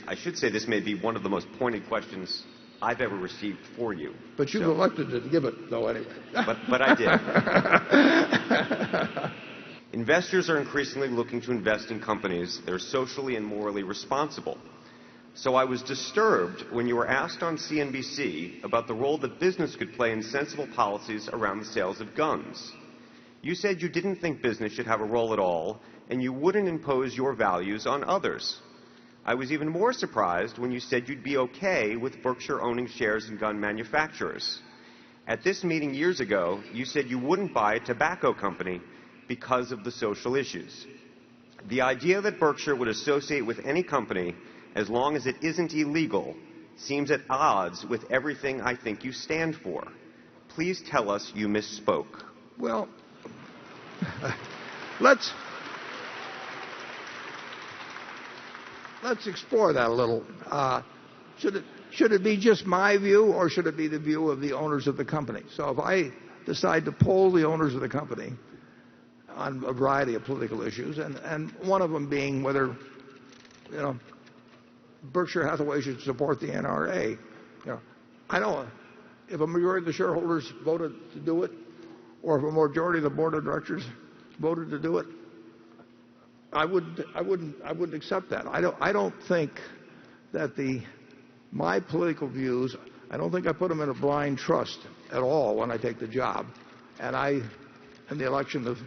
I should say this may be one of the most pointed questions I've ever received for you. But you've elected to give it, though, anyway. But I did. Investors are increasingly looking to invest in companies that are socially and morally responsible. So I was disturbed when you were asked on CNBC about the role that business could play in sensible policies around the sales of guns. You said you didn't think business should have a role at all, and you wouldn't impose your values on others. I was even more surprised when you said you'd be okay with Berkshire owning shares in gun manufacturers. At this meeting years ago, you said you wouldn't buy a tobacco company because of the social issues. The idea that Berkshire would associate with any company as long as it isn't illegal seems at odds with everything I think you stand for. Please tell us you misspoke. Well, let's explore that a little. Should it be just my view, or should it be the view of the owners of the company? So if I decide to poll the owners of the company on a variety of political issues, and one of them being whether, Berkshire Hathaway should support the NRA. I know if a majority of the shareholders voted to do it, or if a majority of the board of directors voted to do it, I wouldn't accept that. I don't think that my political views, I don't think I put them in a blind trust at all when I take the job. And in the election of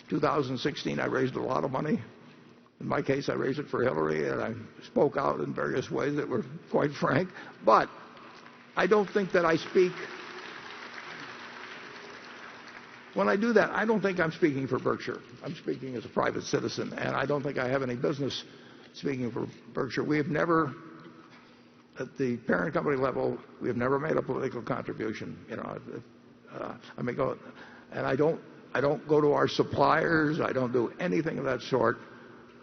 2016, I raised a lot of money. In my case, I raised it for Hillary, and I spoke out in various ways that were quite frank. But I don't think that I speak. When I do that, I don't think I'm speaking for Berkshire. I'm speaking as a private citizen, and I don't think I have any business speaking for Berkshire. We have never, at the parent company level, we have never made a political contribution. I may go, and I don't go to our suppliers. I don't do anything of that sort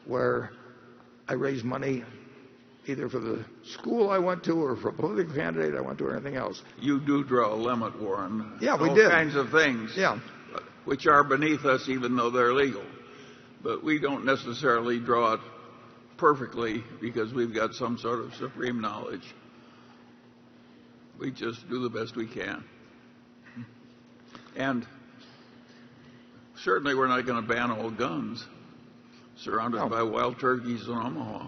where I raise money either for the school I went to or for a political candidate I went to or anything else. You do draw a limit, Warren. Yeah, we all did. Kinds of things. Yeah. Which are beneath us even though they're legal. But we don't necessarily draw it perfectly because we've got some sort of supreme knowledge. We just do the best we can. And certainly we're not going to ban all guns surrounded by wild turkeys in Omaha.